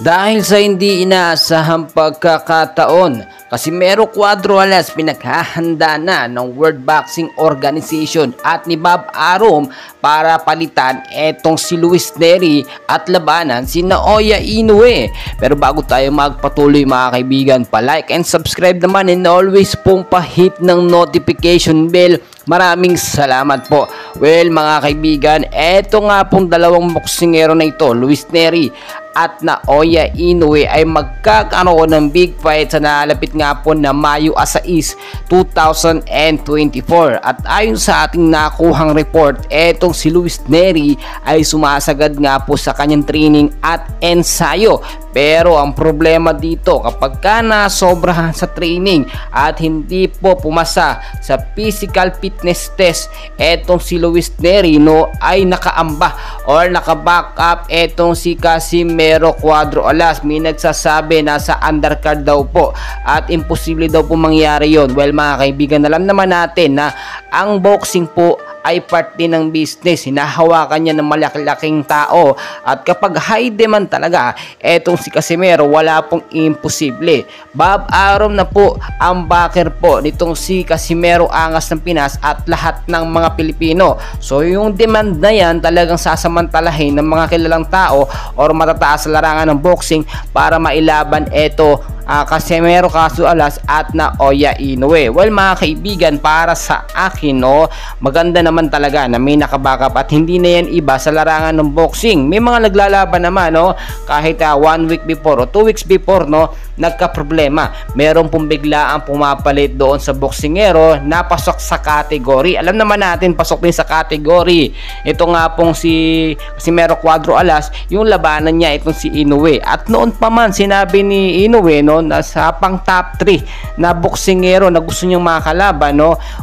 Dahil sa hindi inaasahang pagkakataon, Casimero Cuadro Alas pinaghahanda na ng World Boxing Organization at ni Bob Arum para palitan etong si Luis Nery at labanan si Naoya Inoue. Pero bago tayo magpatuloy mga kaibigan, pa-like and subscribe naman and always pong pa-hit ng notification bell. Maraming salamat po. Well mga kaibigan, eto nga pong dalawang boksingero na ito, Luis Nery at Naoya Inoue, ay magkakaroon ng big fight sa nalapit nga po na Mayo 6, 2024. At ayon sa ating nakuhang report, etong si Luis Nery ay sumasagad nga po sa kanyang training at ensayo. Pero ang problema dito, kapag ka nasobrahan sa training at hindi po pumasa sa physical fitness test, etong si Luis Nery ay nakaamba or naka-back up etong si Casimero Cuadro Alas. May nagsasabi nasa undercard daw po at imposible daw po mangyari yon. Well mga kaibigan, alam naman natin na ang boxing po ay part din ng business. Hinahawakan niya ng malaki-laking tao at kapag high demand talaga, etong si Casimero, wala pong imposible. Bob Arum na po ang backer po nitong si Casimero Angas ng Pinas at lahat ng mga Pilipino. So yung demand na yan talagang sasamantalahin ng mga kilalang tao or matataas sa larangan ng boxing para mailaban eto Casimero Cuadro Alas at Naoya Inoue. Well mga kaibigan, para sa akin maganda naman talaga na may nakabackup at hindi na yan iba sa larangan ng boxing. May mga naglalaban naman kahit 1 week before o 2 weeks before nagka-problema. Meron pong bigla ang pumapalit doon sa boksingero na pasok sa category. Alam naman natin pasok din sa category. Ito nga pong si Casimero Cuadro Alas, yung labanan niya itong si Inoue. At noon pa man sinabi ni Inoue na sa pang top 3 na boksingero na gusto niyang makalaban.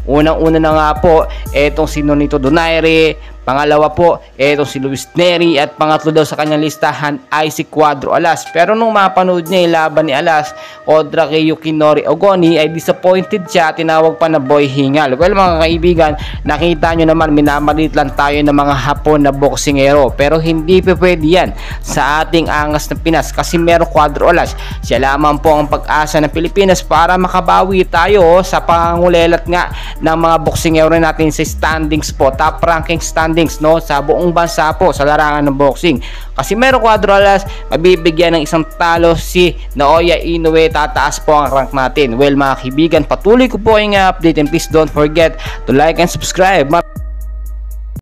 Unang-una na nga po etong si Nonito Donaire, pangalawa po etong si Luis Nery, at pangatlo daw sa kanyang listahan ay si Cuadro Alas. Pero nung mapanood niya yung laban ni Alas kontra kay Yukinori Ogoni ay disappointed siya, tinawag pa na boy hingal. Well mga kaibigan, nakita nyo naman minamalit lang tayo ng mga Hapon na boksingero, pero hindi pwede yan sa ating angas ng Pinas. Casimero Cuadro Alas, siya lamang po ang pag-asa ng Pilipinas para makabawi tayo sa pangulelat nga ng mga boksingero natin sa standings po, top ranking standings sa buong bansa po sa larangan ng boxing. Casimero Cuadro Alas, mabibigyan ng isang talo si Naoya Inoue, tataas po ang rank natin. Well mga kaibigan, patuloy ko po yung update and please don't forget to like and subscribe.